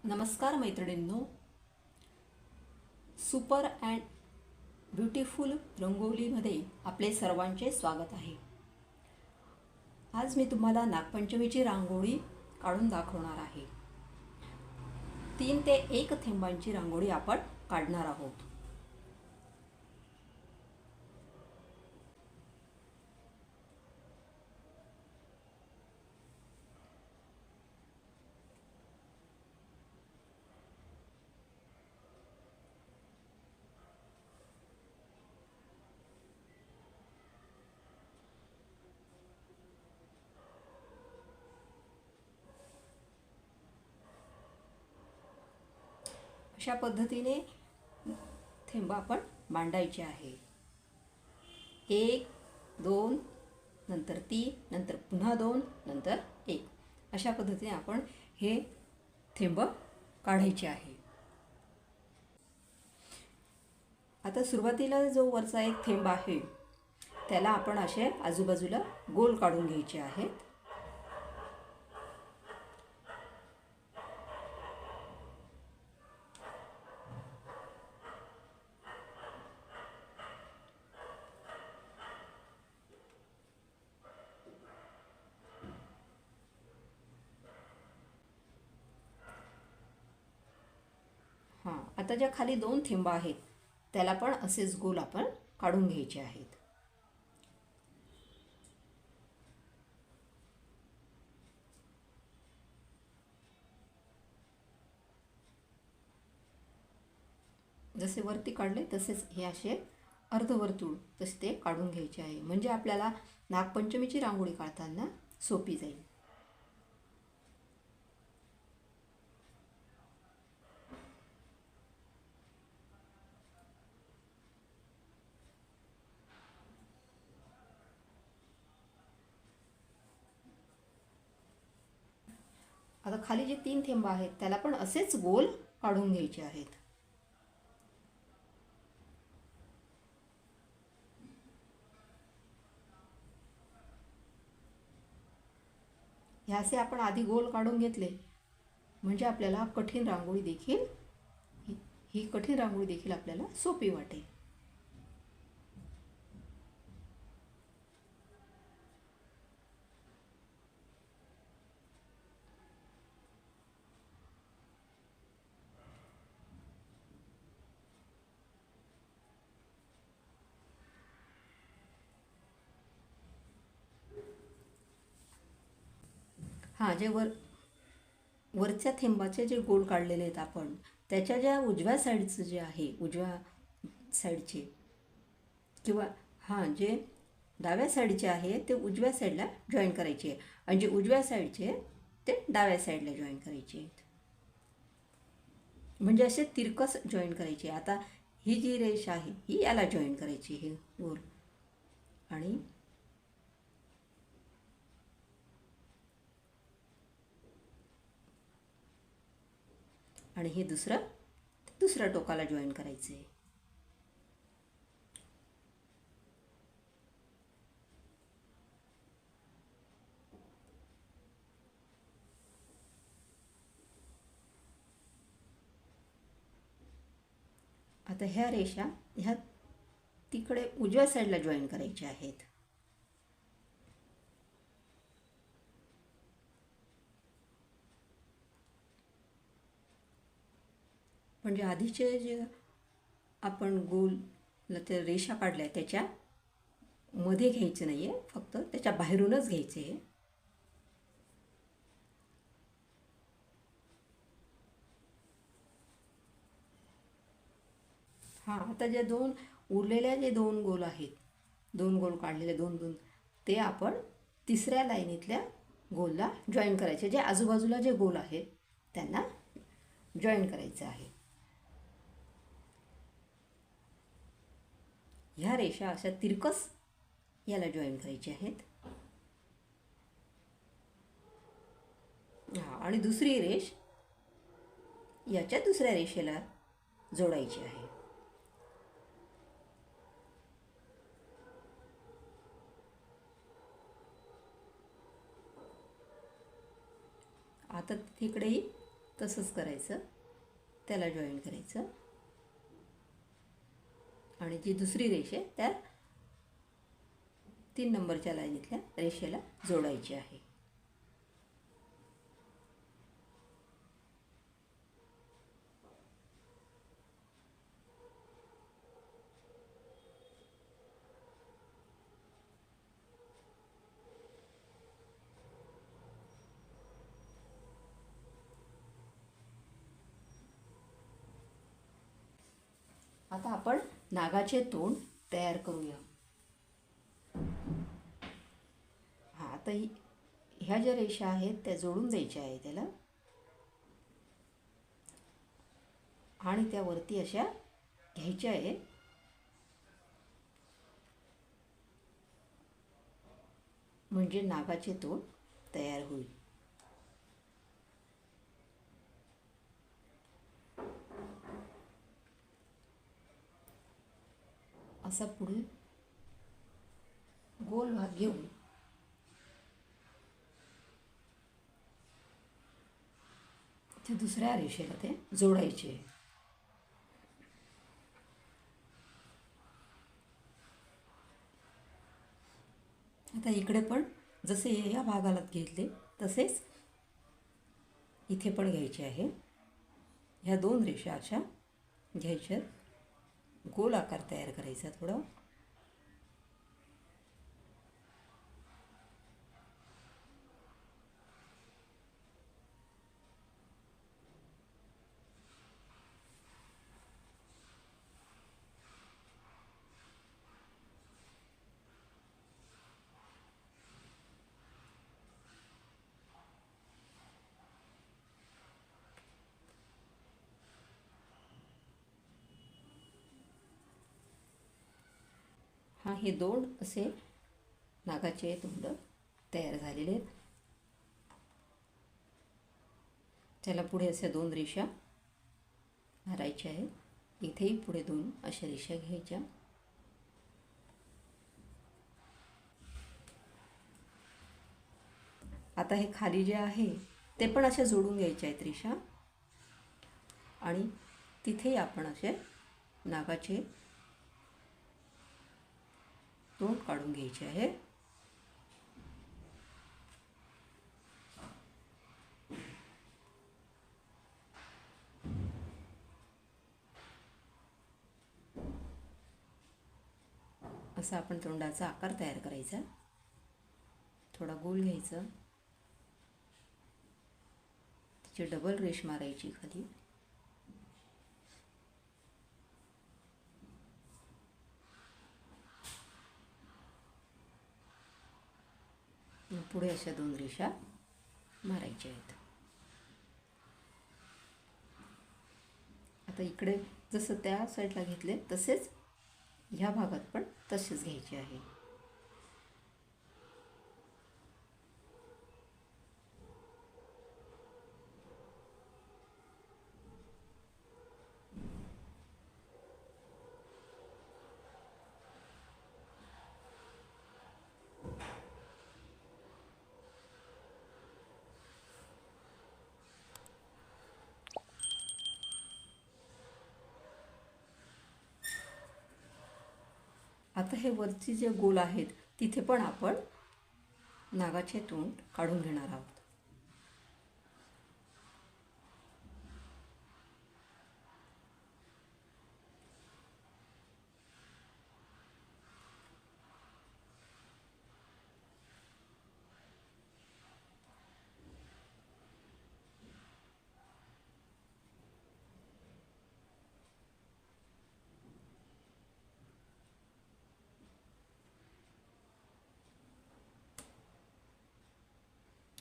नमस्कार मैत्रिणींनो, super and beautiful रंगोलीमध्ये आपले सर्वांचे स्वागत आहे. आज मी तुम्हाला नागपंचमीची रांगोळी काढून दाखवणार आहे. 3 ते 1 थेंबांची रांगोळी आपण काढणार आहोत. अशा पद्धतीने थेंब आपण मांडायचे आहे. 1, 2, नंतर 3, नंतर पुन्हा 2, नंतर 1. अशा पद्धतीने आपण हे थेंब काढायचे आहे. आता सुरुवातीला जो वरचा एक थेंब आहे त्याला आपण असे आजूबाजूला गोल काढून घ्यायचे आहेत. आता ज्या खाली 2 थेंब आहेत त्याला पण असेच गोल आपण काढून घ्यायचे आहेत. जसे वरती काढले तसेच हे असे अर्धवर्तुळ तसे ते काढून घ्यायचे आहे, म्हणजे आपल्याला नागपंचमीची रांगोळी काढताना सोपी जाईल. आता खाली जे 3 थेंब आहेत त्याला पण असेच गोल काढून घ्यायचे आहेत. हे असे आपण आधी गोल काढून घेतले म्हणजे आपल्याला कठीण रांगोळी देखील ही कठीण रांगोळी देखील आपल्याला सोपी वाटेल. जे वरच्या थेंबाचे जे गोल काढलेले आहेत आपण त्याच्या ज्या उजव्या साईडचं जे आहे उजव्या साईडचे किंवा जे डाव्या साईडचे आहे ते उजव्या साईडला जॉईन करायचे आणि जे उजव्या साईडचे ते डाव्या साईडला जॉईन करायचे आहेत, म्हणजे असे तिरकस जॉईन करायचे. आता ही जी रेष आहे ही याला जॉईन करायची, हे गोल आणि हे दुसऱ्या टोकाला जॉईन करायचं आहे. आता ह्या रेषा ह्या तिकडे उजव्या साईडला जॉईन करायच्या आहेत. म्हणजे आधीचे जे आपण गोल त्या रेषा काढल्या त्याच्या मध्ये घ्यायचं नाही आहे, फक्त त्याच्या बाहेरूनच घ्यायचे आहे. आता जे उरलेल्या जे 2 गोल आहेत, 2 गोल काढलेले 2 ते आपण तिसऱ्या लाईनीतल्या गोलला जॉईन करायचे. जे आजूबाजूला जे गोल आहेत त्यांना जॉईन करायचं आहे. ह्या रेषा अशा तिरकस याला जॉईन करायची आहेत. आणि दुसरी रेष याच्या दुसऱ्या रेषेला जोडायची आहे. आता तिकडेही तसंच करायचं, त्याला जॉईन करायचं आणि जी दुसरी रेष आहे त्या 3 नंबरच्या लाईनीतल्या रेषेला जोडायची आहे. आता आपण नागाचे तोंड तयार करूया. आता ह्या ज्या रेषा आहेत त्या जोडून द्यायच्या आहे त्याला आणि त्यावरती अशा घ्यायच्या आहे. म्हणजे नागाचे तोंड तयार होईल. असा पुढे गोल भाग घेऊन ते दुसऱ्या रेषेला ते जोडायचे. आता इकडे पण जसे या भागाला घेतले तसेच इथे पण घ्यायचे आहे. ह्या 2 रेषा अशा घ्यायच्या, गोल आकार तयार करायचा थोडा. हे 2 असे नागाचे तोंड तयार झालेले आहेत. त्याला पुढे अशा 2 रेषा मारायच्या आहेत. इथेही पुढे 2 अशा रेषा घ्यायच्या. आता हे खाली जे आहे ते पण अशा जोडून घ्यायचे आहेत रेषा आणि तिथेही आपण असे नागाचे तोंड काढून घ्यायचे आहे. असा आपण तोंडाचा आकार तयार करायचा. थोडा गोल घ्यायचा, तिची डबल रेष मारायची खाली. पुढे अशा 2 रेषा मारायच्या आहेत. आता इकडे जसं त्या साईडला घेतले तसेच ह्या भागात पण तसेच घ्यायचे आहे. आता हे वरची जे गोल आहेत तिथे पण आपण नागाचे तोंड काढून घेणार आहोत.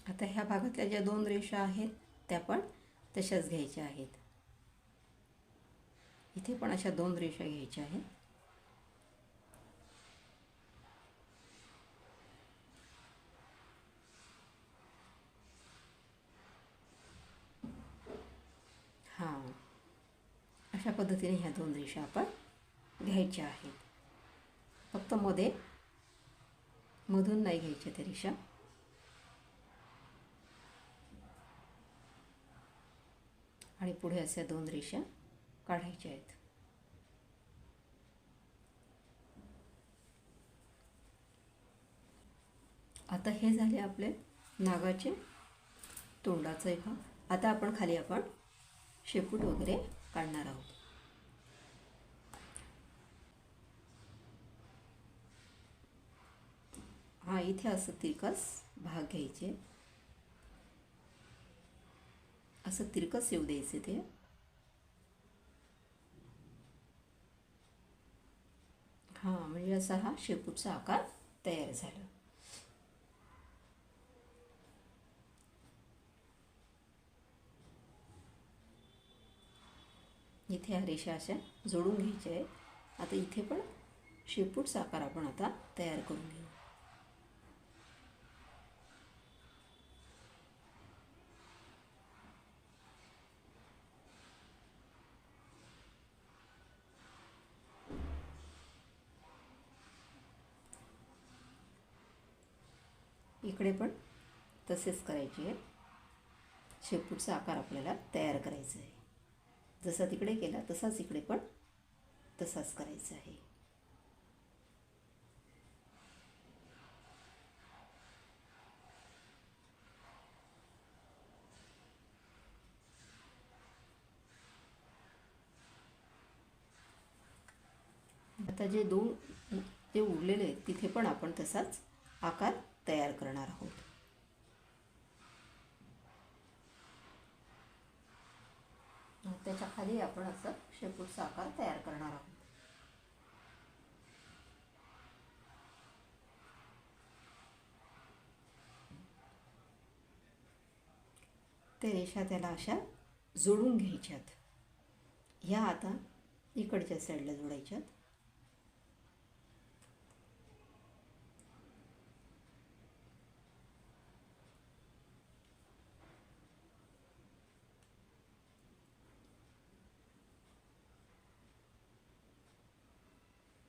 आता ह्या भागातल्या ज्या 2 रेषा आहेत त्या पण तशाच घ्यायच्या आहेत. इथे पण अशा 2 रेषा घ्यायच्या आहेत. अशा पद्धतीने ह्या 2 रेषा आपण घ्यायच्या आहेत. फक्त मधून नाही घ्यायच्या त्या रेषा. आणि पुढे अशा 2 रेषा काढायच्या आहेत. आता हे झाले आपले नागाचे तोंडाचे भाग. आता आपण खाली शेपूट वगैरे काढणार आहोत. हा, इथे असं तिरकस भाग घ्यायचे, असं तिरकस येऊ द्यायचे ते. हा, म्हणजे असा हा शेपूटचा आकार तयार झाला. इथे या रेषा अशा जोडून घ्यायच्या आहेत. आता इथे पण शेपूटचा आकार आपण आता तयार करून घेऊ. इकडे पण तसेच करायचे आहे. शेपूटचा आकार आपल्याला तयार करायचा आहे. जसा तिकडे केला तसाच इकडे पण तसाच करायचा आहे. आता जे 2 जे उरलेले आहेत तिथे पण आपण तसाच आकार तयार करणार आहोत. त्याच्या खाली आपण असं शेपूटचा आकार तयार करणार आहोत. ते रेषा त्याला अशा जोडून घ्यायच्यात. ह्या आता इकडच्या साईडला जोडायच्यात.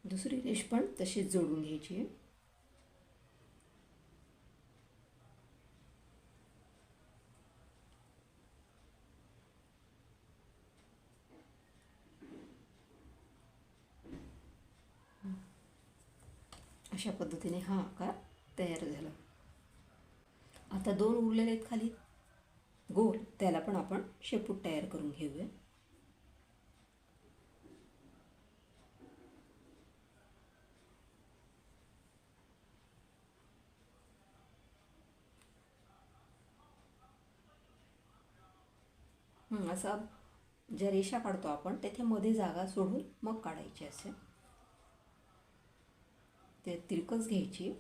दुसरी रेष पण तशीच जोडून घ्यायची आहे. अशा पद्धतीने हा आकार तयार झाला. आता 2 उरलेले आहेत खाली गोल, त्याला पण आपण शेपूट तयार करून घेऊया. असा ज्या रेषा काढतो आपण तेथे मध्ये जागा सोडून मग काढायची असे. ते तिरकस घ्यायची.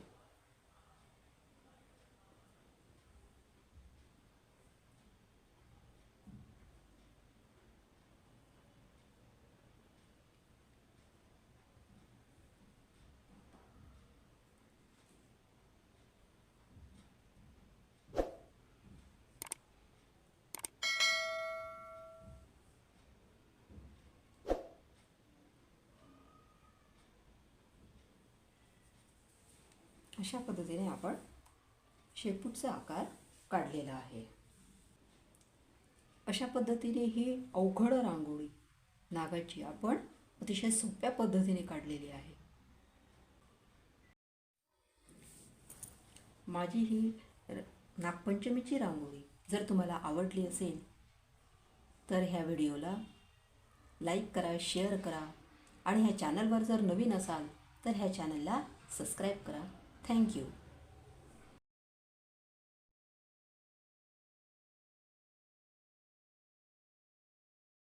अशा पद्धतीने आपण शेपूटचा आकार काढलेला आहे. अशा पद्धतीने ही अवघड रांगोळी नागाची आपण अतिशय सोप्या पद्धतीने काढलेली आहे. माझी ही नागपंचमीची रांगोळी जर तुम्हाला आवडली असेल तर ह्या व्हिडिओला लाईक करा, शेअर करा आणि ह्या चॅनलवर जर नवीन असाल तर ह्या चॅनलला सबस्क्राईब करा. थँक्यू.